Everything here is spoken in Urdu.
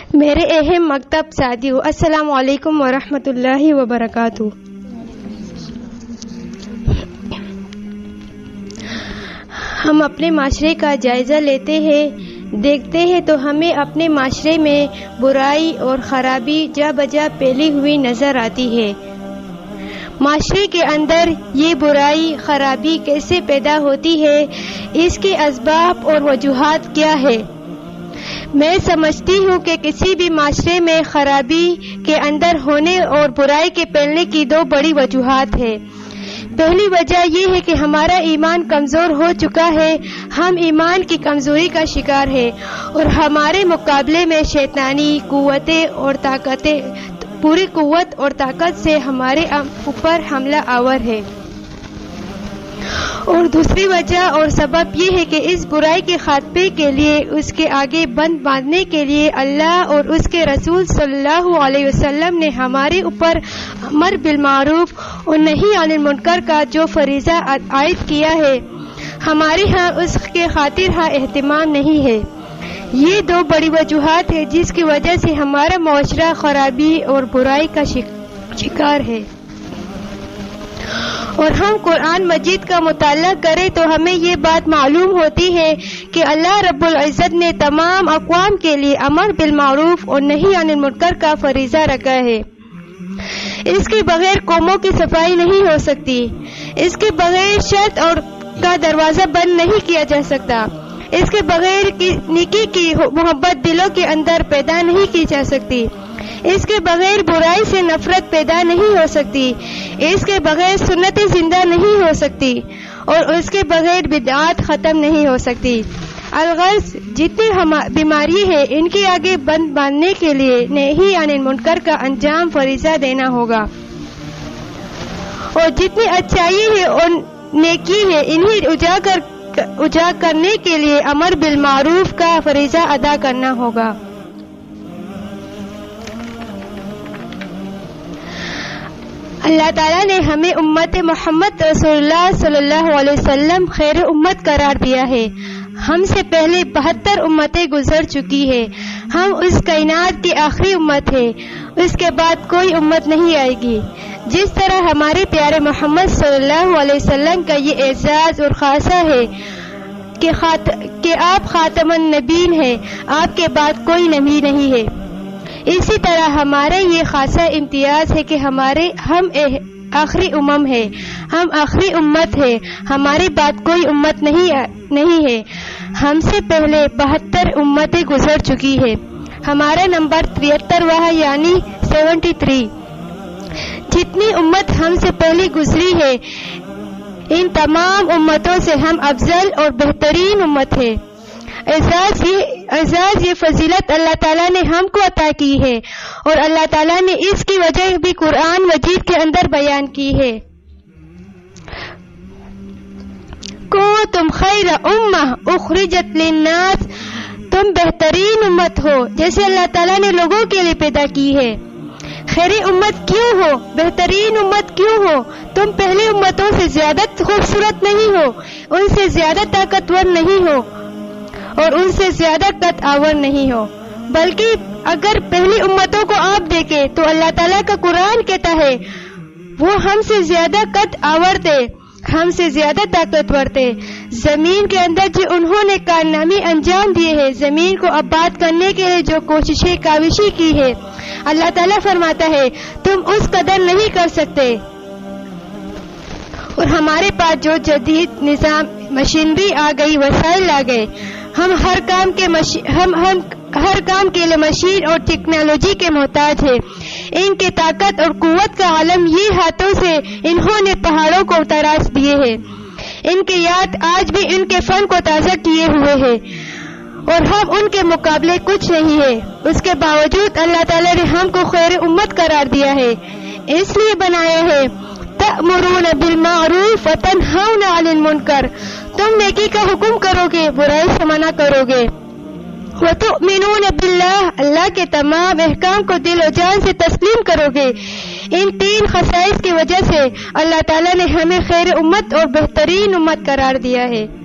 میرے اہم مکتب ساتھیو، السلام علیکم ورحمۃ اللہ وبرکاتہ۔ ہم اپنے معاشرے کا جائزہ لیتے ہیں، دیکھتے ہیں تو ہمیں اپنے معاشرے میں برائی اور خرابی جا بجا پھیلی ہوئی نظر آتی ہے۔ معاشرے کے اندر یہ برائی خرابی کیسے پیدا ہوتی ہے، اس کے اسباب اور وجوہات کیا ہے؟ میں سمجھتی ہوں کہ کسی بھی معاشرے میں خرابی کے اندر ہونے اور برائی کے پھیلنے کی دو بڑی وجوہات ہیں۔ پہلی وجہ یہ ہے کہ ہمارا ایمان کمزور ہو چکا ہے، ہم ایمان کی کمزوری کا شکار ہیں اور ہمارے مقابلے میں شیطانی قوتیں اور طاقتیں پوری قوت اور طاقت سے ہمارے اوپر حملہ آور ہے۔ اور دوسری وجہ اور سبب یہ ہے کہ اس برائی کے خاتمے کے لیے، اس کے آگے بند باندھنے کے لیے اللہ اور اس کے رسول صلی اللہ علیہ وسلم نے ہمارے اوپر امر بالمعروف اور نہی عن المنکر کا جو فریضہ عائد کیا ہے، ہمارے ہاں اس کے خاطر ہاں اہتمام نہیں ہے۔ یہ دو بڑی وجوہات ہیں جس کی وجہ سے ہمارا معاشرہ خرابی اور برائی کا شکار ہے۔ اور ہم قرآن مجید کا مطالعہ کریں تو ہمیں یہ بات معلوم ہوتی ہے کہ اللہ رب العزت نے تمام اقوام کے لیے امر بالمعروف اور نہی عن المنکر کا فریضہ رکھا ہے۔ اس کے بغیر قوموں کی صفائی نہیں ہو سکتی، اس کے بغیر شرط اور کا دروازہ بند نہیں کیا جا سکتا، اس کے بغیر نیکی کی محبت دلوں کے اندر پیدا نہیں کی جا سکتی، اس کے بغیر برائی سے نفرت پیدا نہیں ہو سکتی، اس کے بغیر سنت زندہ نہیں ہو سکتی اور اس کے بغیر بدعات ختم نہیں ہو سکتی۔ الغرض جتنی بیماری ہے ان کے آگے بند باندھنے کے لیے نہی عن المنکر کا انجام فریضہ دینا ہوگا، اور جتنی اچائی ہے اور نیکی ہے انہیں اجاگر کرنے کے لیے امر بالمعروف کا فریضہ ادا کرنا ہوگا۔ اللہ تعالیٰ نے ہمیں امت محمد رسول اللہ صلی اللہ علیہ وسلم خیر امت قرار دیا ہے۔ ہم سے پہلے 72 امتیں گزر چکی ہے، ہم اس کائنات کی آخری امت ہے، اس کے بعد کوئی امت نہیں آئے گی۔ جس طرح ہمارے پیارے محمد صلی اللہ علیہ وسلم کا یہ اعزاز اور خاصہ ہے کہ آپ خاتم النبیین ہیں، آپ کے بعد کوئی نبی نہیں ہے، اسی طرح ہمارا یہ خاصہ امتیاز ہے کہ ہم آخری امم ہے، ہم آخری امت ہے، ہمارے بعد کوئی امت نہیں ہے۔ ہم سے پہلے 72 امتیں گزر چکی ہے، ہمارا نمبر 73واں یعنی 73۔ جتنی امت ہم سے پہلے گزری ہے ان تمام امتوں سے ہم افضل اور بہترین امت ہے۔ اعزاز یہ فضیلت اللہ تعالیٰ نے ہم کو عطا کی ہے اور اللہ تعالیٰ نے اس کی وجہ بھی قرآن مجید کے اندر بیان کی ہے۔ کنتم خیر امہ اخرجت للناس، تم بہترین امت ہو جیسے اللہ تعالیٰ نے لوگوں کے لیے پیدا کی ہے۔ خیر امت کیوں ہو، بہترین امت کیوں ہو؟ تم پہلے امتوں سے زیادہ خوبصورت نہیں ہو، ان سے زیادہ طاقتور نہیں ہو اور ان سے زیادہ قد آور نہیں ہو، بلکہ اگر پہلی امتوں کو آپ دیکھیں تو اللہ تعالیٰ کا قرآن کہتا ہے وہ ہم سے زیادہ قد آور تھے، ہم سے زیادہ طاقتور تھے۔ زمین کے اندر جو انہوں نے کارنامے انجام دیے ہیں، زمین کو آباد کرنے کے لیے جو کوششیں کاوشیں کی ہے، اللہ تعالیٰ فرماتا ہے تم اس قدر نہیں کر سکتے۔ اور ہمارے پاس جو جدید نظام مشینری آ گئی، وسائل آ گئے، ہم ہر کام کے لیے مشین اور ٹیکنالوجی کے محتاج ہیں۔ ان کے طاقت اور قوت کا عالم یہ ہاتھوں سے انہوں نے پہاڑوں کو تراش دیے ہیں، ان کے یاد آج بھی ان کے فن کو تازہ کیے ہوئے ہیں اور ہم ان کے مقابلے کچھ نہیں ہے۔ اس کے باوجود اللہ تعالیٰ نے ہم کو خیر امت قرار دیا ہے، اس لیے بنایا ہے تأمرون بالمعروف وتنہون عن المنکر، تم نیکی کا حکم کرو گے، برائی سے منع کرو گے۔ وتؤمنون باللہ، اللہ کے تمام احکام کو دل و جان سے تسلیم کرو گے۔ ان 3 خصائص کی وجہ سے اللہ تعالیٰ نے ہمیں خیر امت اور بہترین امت قرار دیا ہے۔